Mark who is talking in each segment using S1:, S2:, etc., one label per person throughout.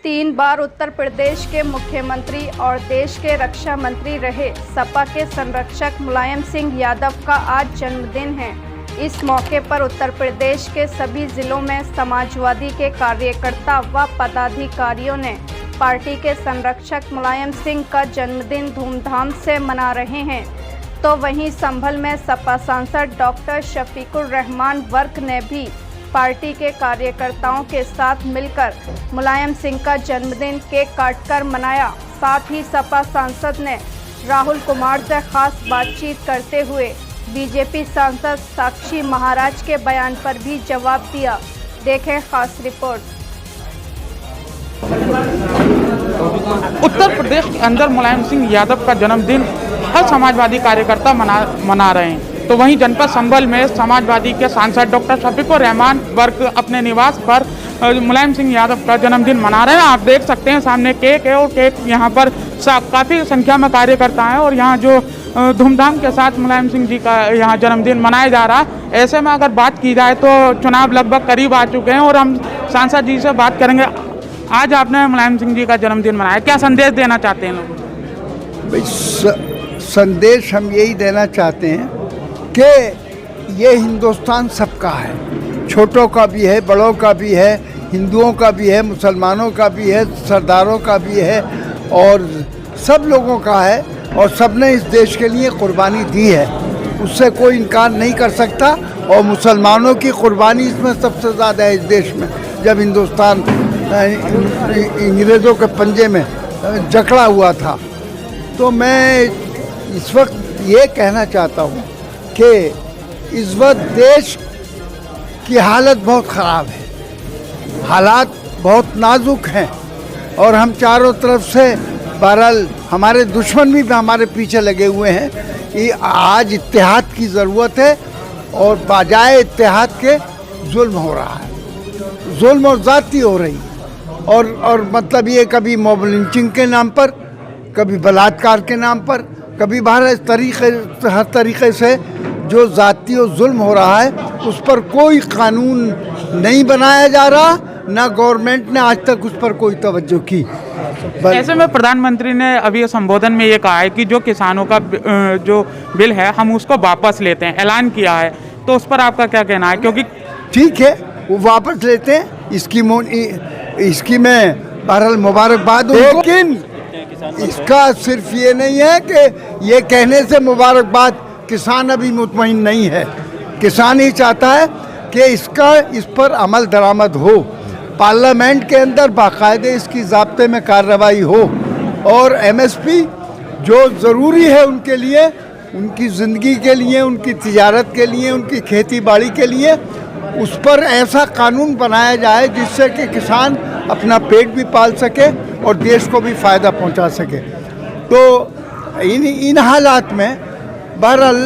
S1: 3 बार उत्तर प्रदेश के मुख्यमंत्री और देश के रक्षा मंत्री रहे सपा के संरक्षक मुलायम सिंह यादव का आज जन्मदिन है। इस मौके पर उत्तर प्रदेश के सभी जिलों में समाजवादी के कार्यकर्ता व पदाधिकारियों ने पार्टी के संरक्षक मुलायम सिंह का जन्मदिन धूमधाम से मना रहे हैं। तो वहीं संभल में सपा सांसद डॉक्टर शफीकुर रहमान वर्क ने भी पार्टी के कार्यकर्ताओं के साथ मिलकर मुलायम सिंह का जन्मदिन केक काटकर मनाया। साथ ही सपा सांसद ने राहुल कुमार से खास बातचीत करते हुए बीजेपी सांसद साक्षी महाराज के बयान पर भी जवाब दिया। देखें खास रिपोर्ट।
S2: उत्तर प्रदेश के अंदर मुलायम सिंह यादव का जन्मदिन हर समाजवादी कार्यकर्ता मना रहे हैं। तो वहीं जनपद संभल में समाजवादी के सांसद डॉक्टर शफीकुर रहमान वर्क अपने निवास पर मुलायम सिंह यादव का जन्मदिन मना रहे हैं। आप देख सकते हैं सामने केक है और केक यहाँ पर काफ़ी संख्या में कार्यकर्ता हैं और यहाँ जो धूमधाम के साथ मुलायम सिंह जी का यहाँ जन्मदिन मनाया जा रहा है। ऐसे में अगर बात की जाए तो चुनाव लगभग करीब आ चुके हैं और हम सांसद जी से बात करेंगे। आज आपने मुलायम सिंह जी का जन्मदिन मनाया, क्या संदेश देना चाहते हैं लोग?
S3: भाई संदेश हम यही देना चाहते हैं कि ये हिंदुस्तान सबका है, छोटों का भी है, बड़ों का भी है, हिंदुओं का भी है, मुसलमानों का भी है, सरदारों का भी है और सब लोगों का है और सबने इस देश के लिए कुर्बानी दी है, उससे कोई इनकार नहीं कर सकता। और मुसलमानों की कुर्बानी इसमें सबसे ज़्यादा है इस देश में। जब हिंदुस्तान अंग्रेज़ों के पंजे में जकड़ा हुआ था, तो मैं इस वक्त ये कहना चाहता हूँ कि इस वक्त देश की हालत बहुत ख़राब है, हालात बहुत नाजुक हैं और हम चारों तरफ से बहरहाल हमारे दुश्मन भी हमारे पीछे लगे हुए हैं कि आज इत्तेहाद की ज़रूरत है और बजाय इत्तेहाद के जुल्म हो रहा है, जुल्म और ज़्यादती हो रही और मतलब ये कभी मॉब लिंचिंग के नाम पर, कभी बलात्कार के नाम पर, कभी बाहर इस तरीके हर तरीके से जो ज़ाती और जुल्म हो रहा है उस पर कोई कानून नहीं बनाया जा रहा, ना गवर्नमेंट ने आज तक उस पर कोई तवज्जो की।
S2: ऐसे में प्रधानमंत्री ने अभी संबोधन में ये कहा है कि जो किसानों का जो बिल है हम उसको वापस लेते हैं, ऐलान किया है, तो उस पर आपका क्या कहना है? क्योंकि
S3: ठीक है वो वापस लेते हैं, इसकी मैं बहरहाल मुबारकबाद हूँ, लेकिन इसका सिर्फ ये नहीं है कि ये कहने से मुबारकबाद, किसान अभी मुतमईन नहीं है। किसान ही चाहता है कि इस पर अमल दरामद हो, पार्लियामेंट के अंदर बाकायदे इसकी ज़ाब्ते में कार्रवाई हो और एमएसपी जो ज़रूरी है उनके लिए, उनकी ज़िंदगी के लिए, उनकी तिजारत के लिए, उनकी खेती बाड़ी के लिए, उस पर ऐसा कानून बनाया जाए जिससे कि किसान अपना पेट भी पाल सके और देश को भी फ़ायदा पहुंचा सके। तो इन हालात में बहरहाल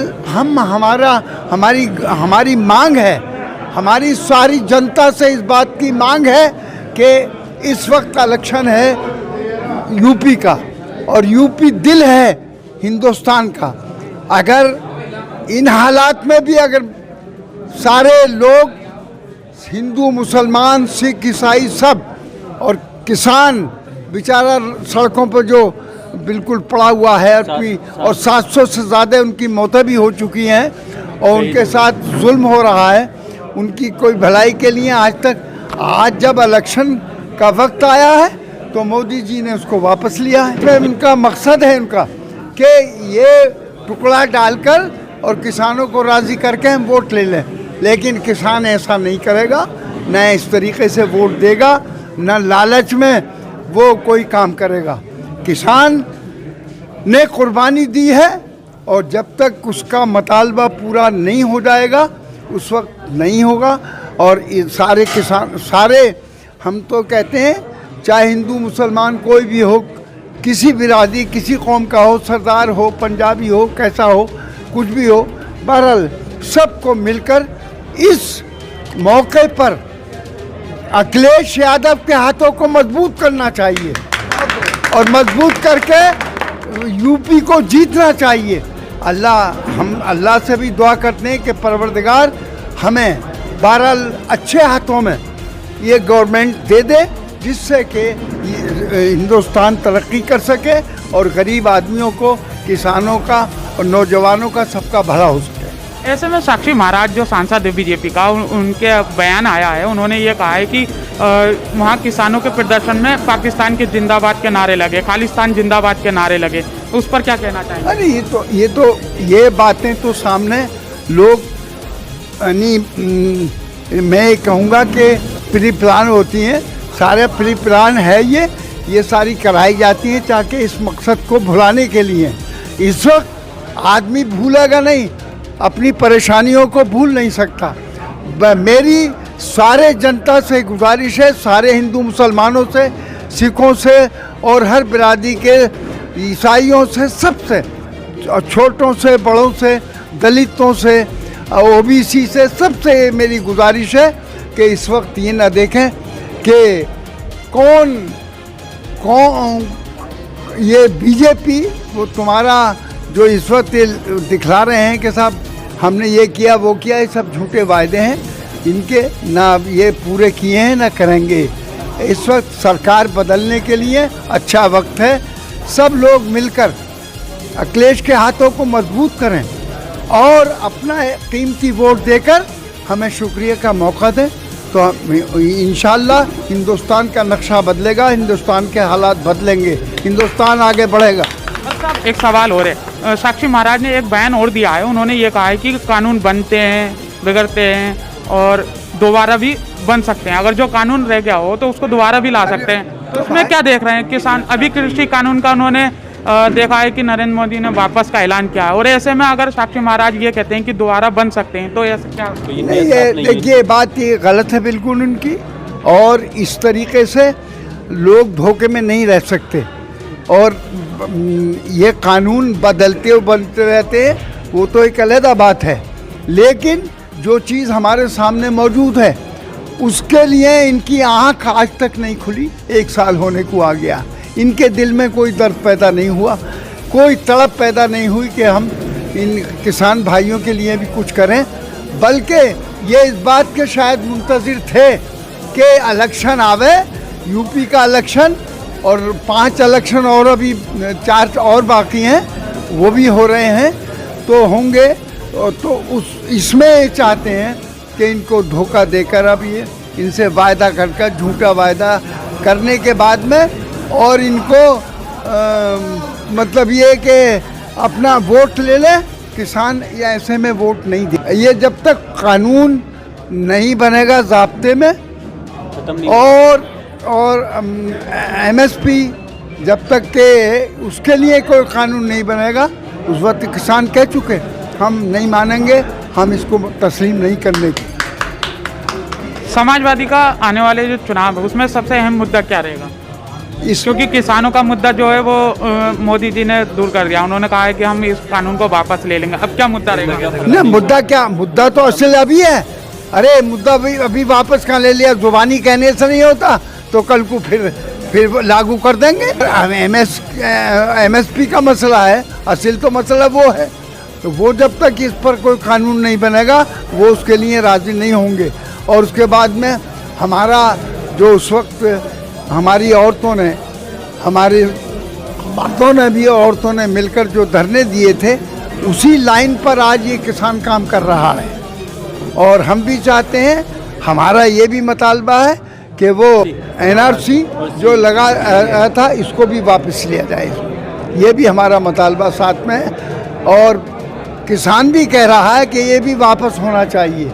S3: हमारी मांग है, हमारी सारी जनता से इस बात की मांग है कि इस वक्त इलेक्शन है यूपी का और यूपी दिल है हिंदुस्तान का। अगर इन हालात में भी अगर सारे लोग, हिंदू, मुसलमान, सिख, ईसाई सब और किसान बेचारा सड़कों पर जो बिल्कुल पड़ा हुआ है और 700 से ज़्यादा उनकी मौतें भी हो चुकी हैं और उनके साथ जुल्म हो रहा है, उनकी कोई भलाई के लिए आज जब इलेक्शन का वक्त आया है तो मोदी जी ने उसको वापस लिया है। उनका मकसद है उनका कि ये टुकड़ा डालकर और किसानों को राज़ी करके हम वोट ले लें, लेकिन किसान ऐसा नहीं करेगा, न इस तरीके से वोट देगा, न लालच में वो कोई काम करेगा। किसान ने कुर्बानी दी है और जब तक उसका मतालबा पूरा नहीं हो जाएगा उस वक्त नहीं होगा। और सारे किसान, सारे हम तो कहते हैं चाहे हिंदू मुसलमान कोई भी हो, किसी बिरादरी, किसी कौम का हो, सरदार हो, पंजाबी हो, कैसा हो, कुछ भी हो, बहरहाल सबको मिलकर इस मौके पर अखिलेश यादव के हाथों को मजबूत करना चाहिए और मजबूत करके यूपी को जीतना चाहिए। हम अल्लाह से भी दुआ करते हैं कि परवरदिगार हमें बहरहाल अच्छे हाथों में ये गवर्नमेंट दे दे जिससे कि हिंदुस्तान तरक्की कर सके और गरीब आदमियों को, किसानों का और नौजवानों का सबका भला हो सके।
S2: ऐसे में साक्षी महाराज जो सांसद है बीजेपी का, उनके बयान आया है, उन्होंने ये कहा है कि वहाँ किसानों के प्रदर्शन में पाकिस्तान के जिंदाबाद के नारे लगे, खालिस्तान जिंदाबाद के नारे लगे, उस पर क्या कहना चाहेंगे?
S3: अरे ये बातें तो सामने लोग मैं कहूँगा कि प्री प्लान होती हैं, सारे प्री प्लान है ये सारी कराई जाती हैं ताकि इस मकसद को भुलाने के लिए। इस वक्त आदमी भूलेगा नहीं, अपनी परेशानियों को भूल नहीं सकता। मेरी सारे जनता से गुजारिश है, सारे हिंदू मुसलमानों से, सिखों से और हर बिरादरी के, ईसाइयों से, सबसे, छोटों से बड़ों से, दलितों से, ओबीसी से, सबसे मेरी गुजारिश है कि इस वक्त ये ना देखें कि कौन ये बीजेपी वो तुम्हारा जो इस वक्त दिखला रहे हैं कि साहब हमने ये किया वो किया, ये सब झूठे वायदे हैं, इनके ना ये पूरे किए हैं ना करेंगे। इस वक्त सरकार बदलने के लिए अच्छा वक्त है। सब लोग मिलकर अखिलेश के हाथों को मजबूत करें और अपना कीमती वोट देकर हमें शुक्रिया का मौका दें, तो इंशाल्लाह हिंदुस्तान का नक्शा बदलेगा, हिंदुस्तान के हालात बदलेंगे, हिंदुस्तान आगे बढ़ेगा।
S2: एक सवाल और है, साक्षी महाराज ने एक बयान और दिया है, उन्होंने ये कहा है कि कानून बनते हैं, बिगड़ते हैं और दोबारा भी बन सकते हैं, अगर जो कानून रह गया हो तो उसको दोबारा भी ला सकते हैं। तो उसमें क्या देख रहे हैं किसान? अभी कृषि कानून का उन्होंने देखा है कि नरेंद्र मोदी ने वापस का ऐलान किया है, और ऐसे में अगर साक्षी महाराज ये कहते हैं कि दोबारा बन सकते हैं, तो ऐसे क्या?
S3: देखिए बात ये गलत है बिल्कुल उनकी, और इस तरीके से लोग धोखे में नहीं रह सकते, और ये कानून बदलते और बनते रहते हैं, वो तो एक अलग बात है, लेकिन जो चीज़ हमारे सामने मौजूद है उसके लिए इनकी आँख आज तक नहीं खुली। 1 साल होने को आ गया, इनके दिल में कोई दर्द पैदा नहीं हुआ, कोई तड़प पैदा नहीं हुई कि हम इन किसान भाइयों के लिए भी कुछ करें, बल्कि ये इस बात के शायद मुंतज़िर थे कि इलेक्शन आवे, यूपी का इलेक्शन, और 5 इलेक्शन और अभी 4 और बाकी हैं, वो भी हो रहे हैं, तो होंगे, तो इसमें चाहते हैं कि इनको धोखा देकर अब ये इनसे वायदा कर झूठा वायदा करने के बाद में, और इनको मतलब ये कि अपना वोट ले ले किसान, या ऐसे में वोट नहीं दे। ये जब तक कानून नहीं बनेगा ज़ाब्ते में, और एमएसपी जब तक के उसके लिए कोई कानून नहीं बनेगा, उस वक्त किसान कह चुके हम नहीं मानेंगे, हम इसको तस्लीम नहीं करने की।
S2: समाजवादी का आने वाले जो चुनाव है उसमें सबसे अहम मुद्दा क्या रहेगा? क्योंकि किसानों का मुद्दा जो है वो मोदी जी ने दूर कर दिया, उन्होंने कहा है कि हम इस कानून को वापस ले लेंगे, अब क्या मुद्दा रहेगा?
S3: नहीं, मुद्दा क्या, मुद्दा तो असल अभी है। अरे मुद्दा अभी वापस कहाँ ले लिया? जुबानी कहने से नहीं होता, तो कल को फिर लागू कर देंगे। एमएसपी का मसला है, असल तो मसला वो है, तो वो जब तक इस पर कोई कानून नहीं बनेगा वो उसके लिए राजी नहीं होंगे। और उसके बाद में हमारा जो उस वक्त हमारी औरतों ने, हमारी मर्दों ने भी, औरतों ने मिलकर जो धरने दिए थे, उसी लाइन पर आज ये किसान काम कर रहा है, और हम भी चाहते हैं, हमारा ये भी मुतालबा है कि वो एनआरसी जो लगा था इसको भी वापस लिया जाए, ये भी हमारा मुतालबा साथ में है, और किसान भी कह रहा है कि ये भी वापस होना चाहिए।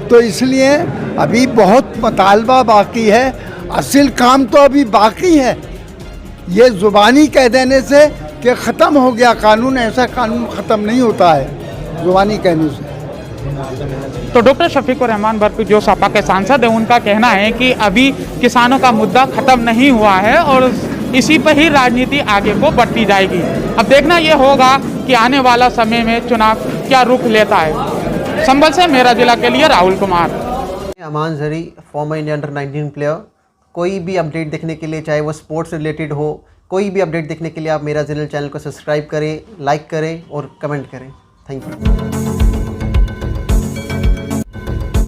S3: तो इसलिए अभी बहुत मुतालबा बाकी है, असल काम तो अभी बाकी है। ये ज़ुबानी कह देने से कि ख़त्म हो गया कानून, ऐसा कानून ख़त्म नहीं होता है ज़ुबानी कहने से।
S2: तो डॉक्टर शफीकुर रहमान बर्क जो सपा के सांसद हैं, उनका कहना है कि अभी किसानों का मुद्दा ख़त्म नहीं हुआ है और इसी पर ही राजनीति आगे को बढ़ती जाएगी। अब देखना ये होगा कि आने वाला समय में चुनाव क्या रुख लेता है। संभल से मेरा जिला के लिए राहुल कुमार।
S4: अमान जरी, फॉर्मर इंडिया अंडर-19 प्लेयर। कोई भी अपडेट देखने के लिए, चाहे वो स्पोर्ट्स रिलेटेड हो, कोई भी अपडेट देखने के लिए आप मेरा जिला चैनल को सब्सक्राइब करें, लाइक करें और कमेंट करें। Thank you.